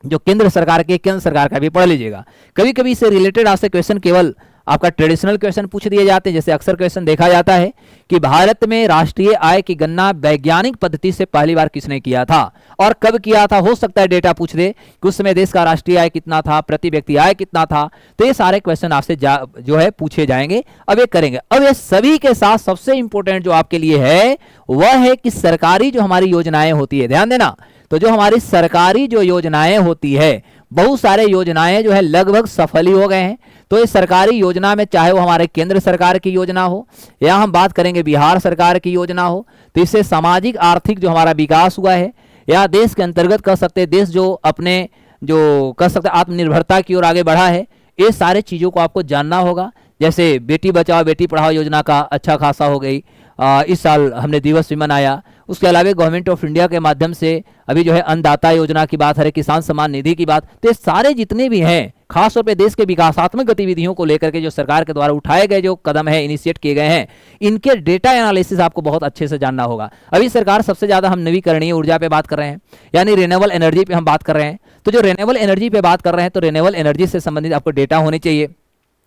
जो केंद्र सरकार का भी पढ़ लीजिएगा। कभी कभी इससे रिलेटेड आपसे क्वेश्चन केवल आपका ट्रेडिशनल क्वेश्चन पूछ दिए जाते हैं। जैसे अक्सर क्वेश्चन देखा जाता है कि भारत में राष्ट्रीय आय की गणना वैज्ञानिक पद्धति से पहली बार किसने किया था और कब किया था। हो सकता है डेटा पूछ दे कि उस समय देश का राष्ट्रीय आय कितना था, प्रति व्यक्ति आय कितना था। तो ये सारे क्वेश्चन आपसे जो है पूछे जाएंगे, अब ये करेंगे। अब ये सभी के साथ सबसे इंपॉर्टेंट जो आपके लिए है वह है कि सरकारी जो हमारी योजनाएं होती है, ध्यान देना। तो जो हमारी सरकारी जो योजनाएं होती है, बहुत सारे योजनाएं जो है लगभग सफल ही हो गए हैं। तो इस सरकारी योजना में चाहे वो हमारे केंद्र सरकार की योजना हो या हम बात करेंगे बिहार सरकार की योजना हो, तो इससे सामाजिक आर्थिक जो हमारा विकास हुआ है, या देश के अंतर्गत कह सकते हैं देश जो अपने जो कह सकते आत्मनिर्भरता की ओर आगे बढ़ा है, ये सारे चीज़ों को आपको जानना होगा। जैसे बेटी बचाओ बेटी पढ़ाओ योजना का अच्छा खासा हो गई, इस साल हमने दिवस भी मनाया। उसके अलावा गवर्नमेंट ऑफ इंडिया के माध्यम से अभी जो है अन्नदाता योजना की बात है, किसान सम्मान निधि की बात, तो ये सारे जितने भी हैं खासतौर पे देश के विकासात्मक गतिविधियों को लेकर के जो सरकार के द्वारा उठाए गए जो कदम है, इनिशिएट किए गए हैं, इनके डेटा एनालिसिस आपको बहुत अच्छे से जानना होगा। अभी सरकार सबसे ज्यादा हम नवीकरणीय ऊर्जा पे बात कर रहे हैं, यानी रिन्यूएबल एनर्जी पे हम बात कर रहे हैं। तो जो रिन्यूएबल एनर्जी पे बात कर रहे हैं, तो रिन्यूएबल एनर्जी से संबंधित आपको डेटा होने चाहिए।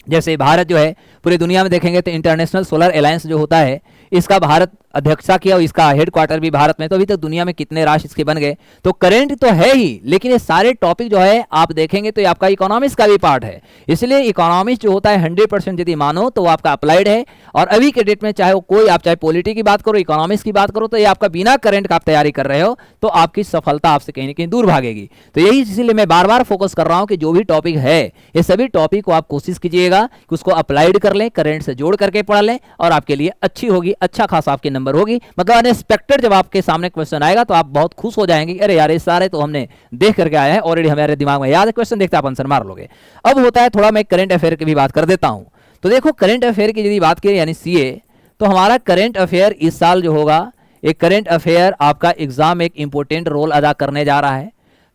जैसे भारत जो है पूरी दुनिया में देखेंगे तो इंटरनेशनल सोलर अलायंस जो होता है, इसका भारत अध्यक्षता किया और इसका हेडक्वार्टर भी भारत में। तो अभी तक दुनिया में कितने राष्ट्र इसके बन गए, तो करंट तो है ही, लेकिन ये सारे टॉपिक जो है आप देखेंगे तो ये आपका इकोनॉमिक्स का भी पार्ट है। इसलिए इकोनॉमिक्स जो होता है 100% यदि मानो तो वो आपका अप्लाइड है। और अभी के डेट में चाहे वो कोई आप चाहे पॉलिटी की बात करो, इकोनॉमिक्स की बात करो, तो ये आपका बिना करंट का आप तैयारी कर रहे हो तो आपकी सफलता आपसे कहीं ना कहीं दूर भागेगी। तो यही इसीलिए मैं बार बार फोकस कर रहा हूँ कि जो भी टॉपिक है ये सभी टॉपिक को आप कोशिश कीजिएगा कि उसको अप्लाइड कर लें, करंट से जोड़ करके पढ़ लें, और आपके लिए अच्छी होगी, अच्छा खासा आपके नंबर होगी। मतलब अनएक्सपेक्टेड जब आपके सामने क्वेश्चन आएगा तो आप बहुत खुश हो जाएंगे, अरे यार ये सारे तो हमने देख करके आए हैं, ऑलरेडी हमारे दिमाग में याद है, क्वेश्चन देखते आप आंसर मार लोगे। अब होता है थोड़ा मैं करंट अफेयर की भी बात कर देता हूं। तो देखो करंट अफेयर की यदि बात करें यानी सीए, तो हमारा करंट अफेयर इस साल जो होगा, एक करंट अफेयर आपका एग्जाम में एक इंपॉर्टेंट रोल अदा करने जा रहा है,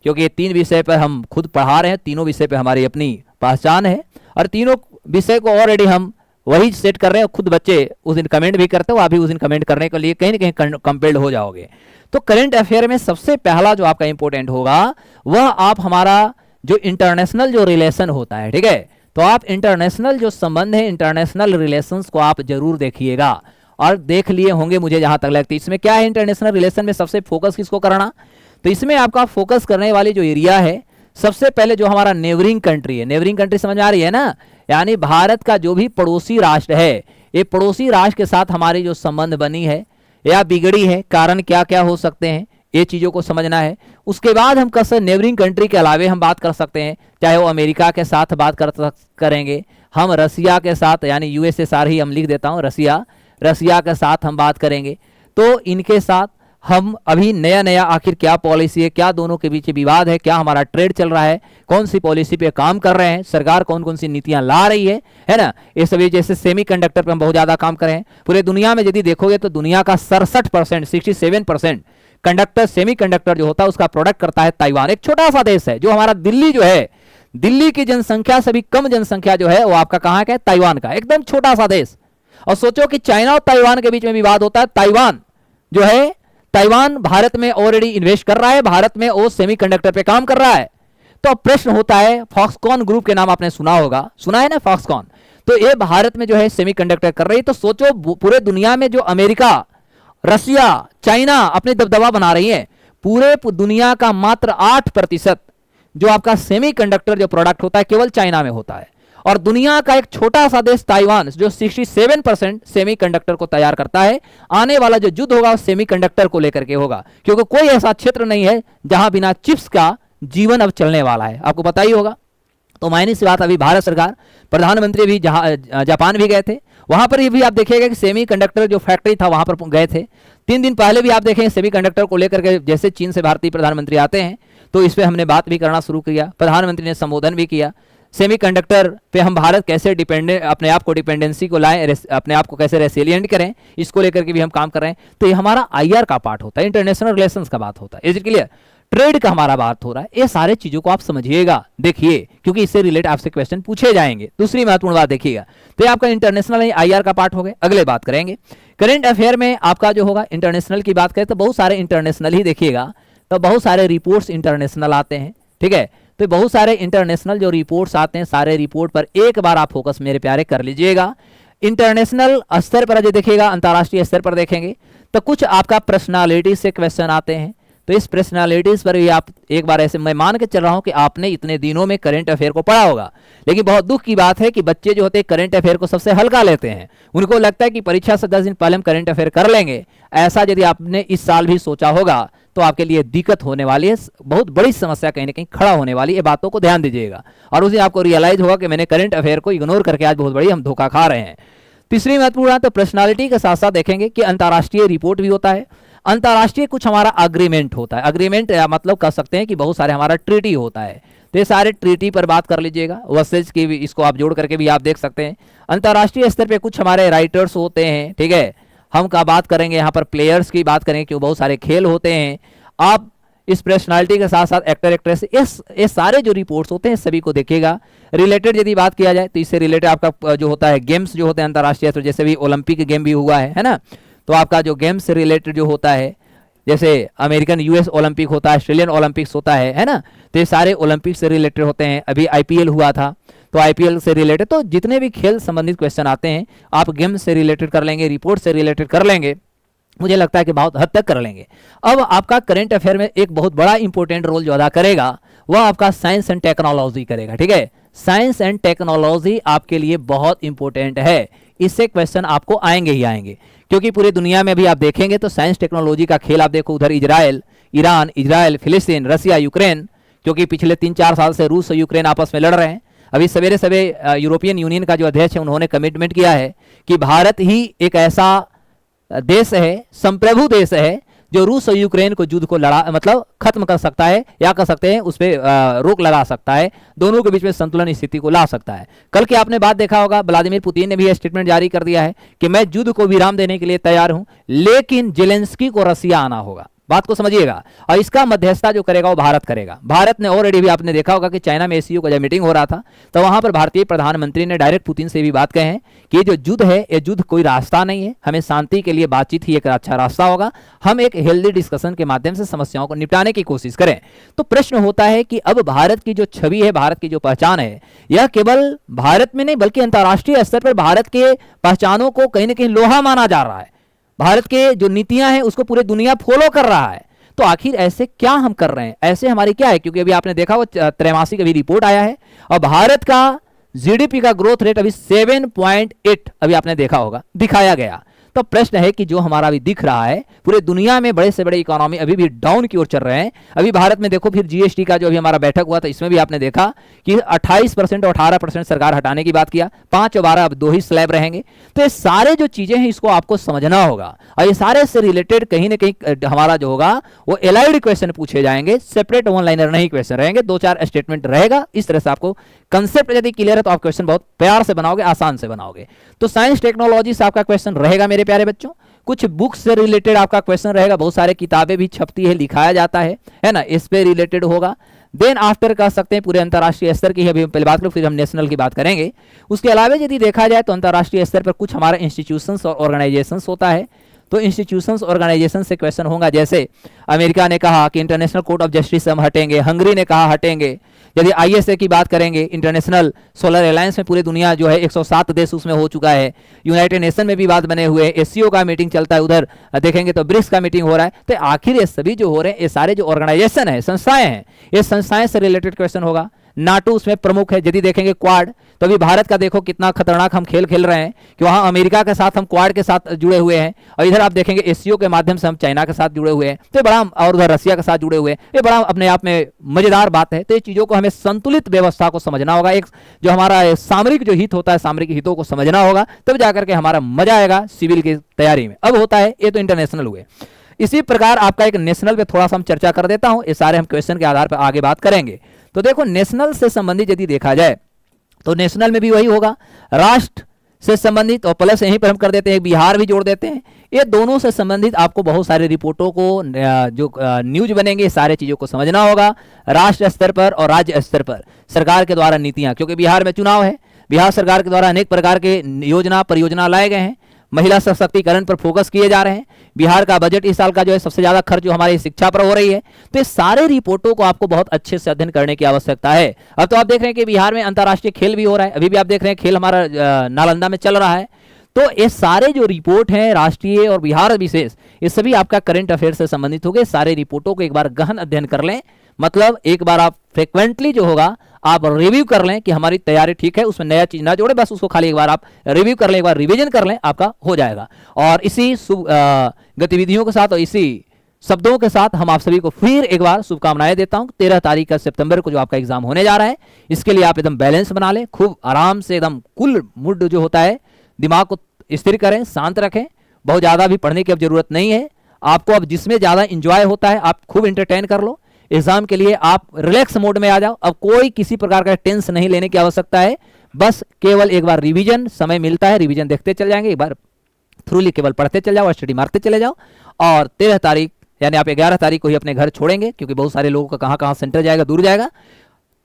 क्योंकि ये 3 विषय पर हम खुद पढ़ा रहे हैं, तीनों विषय पर हमारी अपनी पहचान है और तीनों विषय को ऑलरेडी हम वही सेट कर रहे हैं। खुद बच्चे उस दिन कमेंट भी करते हो, आप भी उस दिन कमेंट करने के लिए कहीं ना कहीं कंपेल्ड हो जाओगे। तो करंट अफेयर में सबसे पहला जो आपका इंपॉर्टेंट होगा वह आप हमारा जो इंटरनेशनल जो रिलेशन होता है, ठीक है, तो आप इंटरनेशनल जो संबंध है, इंटरनेशनल रिलेशंस को आप जरूर देखिएगा और देख लिए होंगे मुझे जहां तक लगता है। इसमें क्या है, इंटरनेशनल रिलेशन में सबसे फोकस किसको करना, तो इसमें आपका फोकस करने वाली जो एरिया है, सबसे पहले जो हमारा नेबरिंग कंट्री है, नेबरिंग कंट्री समझ आ रही है ना, यानी भारत का जो भी पड़ोसी राष्ट्र है, ये पड़ोसी राष्ट्र के साथ हमारी जो संबंध बनी है या बिगड़ी है, कारण क्या क्या हो सकते हैं, ये चीज़ों को समझना है। उसके बाद हम कसर नेबरिंग कंट्री के अलावे हम बात कर सकते हैं, चाहे वो अमेरिका के साथ बात करेंगे, हम रसिया के साथ यानी यूएसएसआर ही हम लिख देता हूँ, रसिया के साथ हम बात करेंगे, तो इनके साथ हम अभी नया नया आखिर क्या पॉलिसी है, क्या दोनों के बीच विवाद है, क्या हमारा ट्रेड चल रहा है, कौन सी पॉलिसी पे काम कर रहे हैं, सरकार कौन कौन सी नीतियां ला रही है ना। ये सभी जैसे सेमीकंडक्टर पे हम बहुत ज्यादा काम कर रहे हैं। पूरे दुनिया में यदि देखोगे तो दुनिया का 67% 67% कंडक्टर सेमीकंडक्टर जो होता है उसका प्रोडक्ट करता है ताइवान। एक छोटा सा देश है, जो हमारा दिल्ली जो है, दिल्ली की जनसंख्या से भी कम जनसंख्या जो है वो आपका कहां का है, ताइवान का, एकदम छोटा सा देश। और सोचो कि चाइना और ताइवान के बीच में विवाद होता है। ताइवान जो है, ताइवान भारत में ऑलरेडी इन्वेस्ट कर रहा है, भारत में वो सेमीकंडक्टर पे काम कर रहा है। तो अब प्रश्न होता है, फॉक्सकॉन ग्रुप के नाम आपने सुना होगा, सुना है ना फॉक्सकॉन, तो ये भारत में जो है सेमीकंडक्टर कर रही है। तो सोचो पूरे दुनिया में जो अमेरिका, रसिया, चाइना अपने दबदबा बना रही है, पूरे दुनिया का मात्र 8% जो आपका सेमीकंडक्टर जो प्रोडक्ट होता है केवल चाइना में होता है। और दुनिया का एक छोटा सा देश ताइवान जो 67% सेमीकंडक्टर को तैयार करता है। आने वाला जो युद्ध होगा वो सेमीकंडक्टर को लेकर के होगा, क्योंकि कोई ऐसा क्षेत्र नहीं है जहां बिना चिप्स का जीवन अब चलने वाला है, आपको पता ही होगा। तो मायने से बात, अभी भारत सरकार, प्रधानमंत्री भी जापान भी गए थे, वहां पर भी आप देखिएगा कि सेमीकंडक्टर जो फैक्ट्री था वहां पर गए थे। 3 दिन पहले भी आप देखें सेमीकंडक्टर को लेकर के, जैसे चीन से भारतीय प्रधानमंत्री आते हैं तो इस पर हमने बात भी करना शुरू किया, प्रधानमंत्री ने संबोधन भी किया। सेमीकंडक्टर पे हम भारत कैसे अपने आप को डिपेंडेंसी को लाएं, अपने आप को कैसे रेसिलिएंट करें, इसको लेकर के भी हम काम कर रहे हैं। तो ये हमारा आईआर का पार्ट होता है, इंटरनेशनल रिलेशंस का बात होता है, इज इट क्लियर, ट्रेड का हमारा बात हो रहा है। ये सारे चीजों को आप समझिएगा, देखिए, क्योंकि इससे रिलेट आपसे क्वेश्चन पूछे जाएंगे। दूसरी महत्वपूर्ण बात देखिएगा, तो ये आपका इंटरनेशनल आईआर का पार्ट हो गया। अगले बात करेंगे करंट अफेयर में आपका जो होगा इंटरनेशनल की बात करें तो बहुत सारे इंटरनेशनल ही देखिएगा, तो बहुत सारे रिपोर्ट्स इंटरनेशनल आते हैं, ठीक है। तो बहुत सारे इंटरनेशनल जो रिपोर्ट्स आते हैं, सारे रिपोर्ट पर एक बार आप फोकस मेरे प्यारे कर लीजिएगा। इंटरनेशनल स्तर पर जो देखिएगा, अंतर्राष्ट्रीय स्तर पर देखेंगे तो कुछ आपका पर्सनालिटी से क्वेश्चन आते हैं। तो इस पर्सनालिटीज पर भी आप एक बार ऐसे, मैं मान के चल रहा हूं कि आपने इतने दिनों में करंट अफेयर को पढ़ा होगा, लेकिन बहुत दुख की बात है कि बच्चे जो होते हैं करंट अफेयर को सबसे हल्का लेते हैं। उनको लगता है कि परीक्षा से 10 दिन पहले हम करंट अफेयर कर लेंगे। ऐसा यदि आपने इस साल भी सोचा होगा तो आपके लिए दिक्कत होने वाली है, बहुत बड़ी समस्या कहीं ना कहीं खड़ा होने वाली है। बातों को ध्यान दीजिएगा और उसे आपको रियलाइज होगा कि मैंने करंट अफेयर को इग्नोर करके आज बहुत बड़ी हम धोखा खा रहे हैं। तीसरी महत्वपूर्ण, तो पर्सनालिटी के साथ साथ देखेंगे कि अंतर्राष्ट्रीय रिपोर्ट भी होता है, अंतर्राष्ट्रीय कुछ हमारा अग्रीमेंट होता है। अग्रीमेंट मतलब कह सकते हैं कि बहुत सारे हमारा ट्रीटी होता है, तो ये सारे ट्रीटी पर बात कर लीजिएगा। वर्सेज की भी इसको आप जोड़ करके भी आप देख सकते हैं। अंतर्राष्ट्रीय स्तर पे कुछ हमारे राइटर्स होते हैं, ठीक है, हम का बात करेंगे यहाँ पर प्लेयर्स की बात करेंगे क्यों बहुत सारे खेल होते हैं। आप इस पर्सनालिटी के साथ साथ एक्टर एक्ट्रेस, ये सारे जो रिपोर्ट्स होते हैं सभी को देखिएगा। रिलेटेड यदि बात किया जाए तो इससे रिलेटेड आपका जो होता है गेम्स जो होते हैं अंतर्राष्ट्रीय, तो जैसे भी ओलंपिक गेम भी हुआ है ना, तो आपका जो गेम्स से रिलेटेड जो होता है, जैसे अमेरिकन यूएस ओलंपिक होता है, ऑस्ट्रेलियन ओलंपिक्स होता है ना, तो ये सारे ओलंपिक से रिलेटेड होते हैं। अभी आईपीएल हुआ था तो आईपीएल से रिलेटेड, तो जितने भी खेल संबंधित क्वेश्चन आते हैं आप गेम से रिलेटेड कर लेंगे, रिपोर्ट से रिलेटेड कर लेंगे, मुझे लगता है कि बहुत हद तक कर लेंगे। अब आपका करंट अफेयर में एक बहुत बड़ा इंपॉर्टेंट रोल जो अदा करेगा वह आपका साइंस एंड टेक्नोलॉजी करेगा, ठीक है। साइंस एंड टेक्नोलॉजी आपके लिए बहुत इंपॉर्टेंट है, इससे क्वेश्चन आपको आएंगे ही आएंगे, क्योंकि पूरी दुनिया में भी आप देखेंगे तो साइंस टेक्नोलॉजी का खेल आप देखो, उधर इजराइल, ईरान, इजराइल, फिलिस्तीन, रसिया, यूक्रेन, क्योंकि पिछले 3-4 साल से रूस और यूक्रेन आपस में लड़ रहे हैं। अभी सवेरे सवेरे यूरोपियन यूनियन का जो अध्यक्ष है उन्होंने कमिटमेंट किया है कि भारत ही एक ऐसा देश है, संप्रभु देश है, जो रूस और यूक्रेन को युद्ध को लड़ा मतलब खत्म कर सकता है, या कर सकते हैं उस पर रोक लगा सकता है, दोनों के बीच में संतुलन स्थिति को ला सकता है। कल के आपने बात देखा होगा, व्लादिमीर पुतिन ने भी स्टेटमेंट जारी कर दिया है कि मैं युद्ध को विराम देने के लिए तैयार हूं, लेकिन जेलेंस्की को रसिया आना होगा। बात को समझिएगा, और इसका मध्यस्थता जो करेगा वो भारत करेगा। भारत ने ऑलरेडी भी आपने देखा होगा कि चाइना में एसीयू का जब मीटिंग हो रहा था तो वहां पर भारतीय प्रधानमंत्री ने डायरेक्ट पुतिन से भी बात कहे हैं कि ये जो युद्ध है, ये युद्ध कोई रास्ता नहीं है, हमें शांति के लिए बातचीत ही एक अच्छा रास्ता होगा, हम एक हेल्दी डिस्कशन के माध्यम से समस्याओं को निपटाने की कोशिश करें। तो प्रश्न होता है कि अब भारत की जो छवि है, भारत की जो पहचान है, यह केवल भारत में नहीं बल्कि अंतर्राष्ट्रीय स्तर पर भारत के पहचानों को कहीं ना कहीं लोहा माना जा रहा है। भारत के जो नीतियां हैं उसको पूरे दुनिया फॉलो कर रहा है। तो आखिर ऐसे क्या हम कर रहे हैं, ऐसे हमारी क्या है, क्योंकि अभी आपने देखा वो त्रैमासिक अभी रिपोर्ट आया है और भारत का जीडीपी का ग्रोथ रेट अभी 7.8 अभी आपने देखा होगा दिखाया गया। तो प्रश्न है कि जो हमारा अभी दिख रहा है, पूरे दुनिया में बड़े से बड़े इकोनॉमी अभी भी डाउन की ओर चल रहे हैं। अभी भारत में देखो, फिर जीएसटी का जो अभी हमारा बैठक हुआ था, इसमें भी आपने देखा कि 28% और 18% सरकार हटाने की बात किया, 5 और 12 अब 2 ही स्लैब रहेंगे। तो ये सारे जो चीजें हैं इसको आपको समझना होगा, और ये सारे से रिलेटेड कहीं ना कहीं हमारा जो होगा वो एलाइड क्वेश्चन पूछे जाएंगे, सेपरेट वन लाइनर नहीं क्वेश्चन रहेंगे, 2-4 स्टेटमेंट रहेगा। इस तरह से आपको कंसेप्ट यदि क्लियर है तो आप क्वेश्चन बहुत प्यार से बनाओगे, आसान से बनाओगे। तो साइंस टेक्नोलॉजी से आपका क्वेश्चन रहेगा मेरे प्यारे बच्चों। कुछ बुक्स से रिलेटेड आपका क्वेश्चन रहेगा, बहुत सारे किताबें भी छपती है, लिखाया जाता है ना, इस पे रिलेटेड होगा। देन आफ्टर कह सकते हैं पूरे अंतर्राष्ट्रीय स्तर की, अभी हम पहले बात करें फिर हम नेशनल की बात करेंगे। उसके अलावा यदि देखा जाए तो अंतर्राष्ट्रीय स्तर पर कुछ हमारे इंस्टीट्यूशंस और ऑर्गेनाइजेशंस होता है, तो इंस्टीट्यूशंस ऑर्गेनाइजेशन से क्वेश्चन होगा। जैसे अमेरिका ने कहा कि इंटरनेशनल कोर्ट ऑफ जस्टिस से हम हटेंगे, हंगरी ने कहा हटेंगे। यदि आईएसए की बात करेंगे, इंटरनेशनल सोलर अलायंस में पूरे दुनिया जो है 107 देश उसमें हो चुका है, यूनाइटेड नेशन में भी बात बने हुए, एससीओ का मीटिंग चलता है, उधर देखेंगे तो ब्रिक्स का मीटिंग हो रहा है। तो आखिर ये सभी जो हो रहे हैं, ये सारे जो ऑर्गेनाइजेशन है, संस्थाएं हैं, ये संस्थाएं से रिलेटेड क्वेश्चन होगा। नाटो उसमें प्रमुख है। यदि देखेंगे क्वाड, तो अभी भारत का देखो कितना खतरनाक हम खेल खेल रहे हैं कि वहां अमेरिका के साथ हम क्वाड के साथ जुड़े हुए हैं, और इधर आप देखेंगे एससीओ के माध्यम से हम चाइना के साथ जुड़े हुए हैं, तो बड़ा, और उधर रसिया के साथ जुड़े हुए हैं। ये बड़ा अपने आप में मजेदार बात है। तो ये चीजों को हमें संतुलित व्यवस्था को समझना होगा, एक जो हमारा सामरिक जो हित होता है, सामरिक हितों को समझना होगा, तब जाकर के हमारा मजा आएगा सिविल की तैयारी में। अब होता है, ये तो इंटरनेशनल हुए। इसी प्रकार आपका एक नेशनल पे थोड़ा सा हम चर्चा कर देता हूं, ये सारे हम क्वेश्चन के आधार पर आगे बात करेंगे। तो देखो, नेशनल से संबंधित यदि देखा जाए तो नेशनल में भी वही होगा, राष्ट्र से संबंधित, और प्लस यहीं पर हम कर देते हैं बिहार भी जोड़ देते हैं। ये दोनों से संबंधित आपको बहुत सारे रिपोर्टों को जो न्यूज बनेंगे, सारे चीजों को समझना होगा। राष्ट्र स्तर पर और राज्य स्तर पर सरकार के द्वारा नीतियां, क्योंकि बिहार में चुनाव है, बिहार सरकार के द्वारा अनेक प्रकार के योजना परियोजना लाए गए हैं, महिला सशक्तिकरण पर फोकस किए जा रहे हैं। बिहार का बजट इस साल का जो है सबसे ज्यादा खर्च जो हमारी शिक्षा पर हो रही है। तो इस सारे रिपोर्टों को आपको बहुत अच्छे से अध्ययन करने की आवश्यकता है। अब तो आप देख रहे हैं कि बिहार में अंतर्राष्ट्रीय खेल भी हो रहा है, अभी भी आप देख रहे हैं खेल हमारा नालंदा में चल रहा है। तो ये सारे जो रिपोर्ट हैं, राष्ट्रीय और बिहार विशेष, ये सभी आपका करंट अफेयर से संबंधित हो गए। सारे रिपोर्टों को एक बार गहन अध्ययन कर लें, मतलब एक बार आप फ्रिक्वेंटली जो होगा आप रिव्यू कर लें कि हमारी तैयारी ठीक है, उसमें नया चीज ना जोड़े, बस उसको खाली एक बार आप रिव्यू कर लें, एक बार रिवीजन कर लें, आपका हो जाएगा। और इसी गतिविधियों के साथ और इसी शब्दों के साथ हम आप सभी को फिर एक बार शुभकामनाएं देता हूं। 13 तारीख का सितंबर को जो आपका एग्जाम होने जा रहा है, इसके लिए आप एकदम बैलेंस बना लें, खूब आराम से एकदम कूल मूड जो होता है, दिमाग को स्थिर करें, शांत रखें। बहुत ज्यादा भी पढ़ने की अब जरूरत नहीं है आपको। अब जिसमें ज्यादा इंजॉय होता है आप खूब एंटरटेन कर लो। एग्जाम के लिए आप रिलैक्स मोड में आ जाओ। अब कोई किसी प्रकार का टेंस नहीं लेने की आवश्यकता है, बस केवल एक बार रिवीजन, समय मिलता है रिवीजन देखते चल जाएंगे, एक बार थ्रूली केवल पढ़ते चल जाओ, स्टडी मारते चले जाओ। और 13 तारीख यानी आप 11 तारीख को ही अपने घर छोड़ेंगे, क्योंकि बहुत सारे लोगों का कहां कहां सेंटर जाएगा, दूर जाएगा।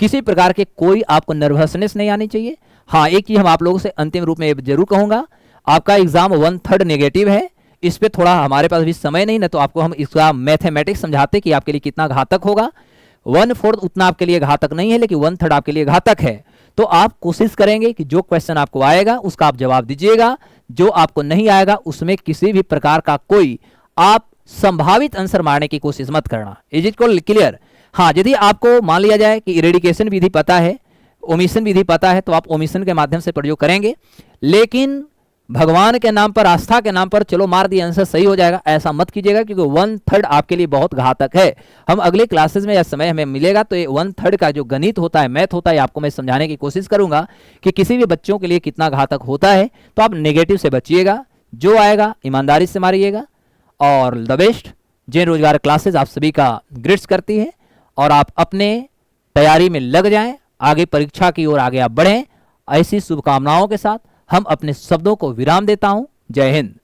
किसी प्रकार के कोई आपको नर्वसनेस नहीं आनी चाहिए। हाँ, एक चीज हम आप लोगों से अंतिम रूप में जरूर कहूंगा, आपका एग्जाम 1/3 नेगेटिव है। इस पे थोड़ा हमारे पास भी समय नहीं, ना तो आपको हम इसका मैथमेटिक्स समझाते कि आपके लिए कितना घातक होगा। 1/4 उतना आपके लिए घातक नहीं है, लेकिन 1/3 आपके लिए घातक है। तो आप कोशिश करेंगे कि जो क्वेश्चन आपको आएगा उसका आप जवाब दीजिएगा, जो आपको नहीं आएगा उसमें किसी भी प्रकार का कोई आप संभावित आंसर मारने की कोशिश मत करना। Is it clear? हाँ, यदि आपको मान लिया जाए कि इरेडिकेशन विधि पता है, ओमिशन विधि पता है, तो आप ओमिशन के माध्यम से प्रयोग करेंगे। लेकिन भगवान के नाम पर, आस्था के नाम पर चलो मार दिया आंसर सही हो जाएगा, ऐसा मत कीजिएगा, क्योंकि 1/3 आपके लिए बहुत घातक है। हम अगले क्लासेस में या समय हमें मिलेगा तो ये 1/3 का जो गणित होता है, मैथ होता है, आपको मैं समझाने की कोशिश करूंगा कि किसी भी बच्चों के लिए कितना घातक होता है। तो आप नेगेटिव से बचिएगा, जो आएगा ईमानदारी से मारिएगा। और द बेस्ट जैन रोजगार क्लासेस आप सभी का ग्रेड्स करती है, और आप अपने तैयारी में लग जाएं, आगे परीक्षा की ओर आगे आप बढ़ें। ऐसी शुभकामनाओं के साथ हम अपने शब्दों को विराम देता हूं। जय हिंद।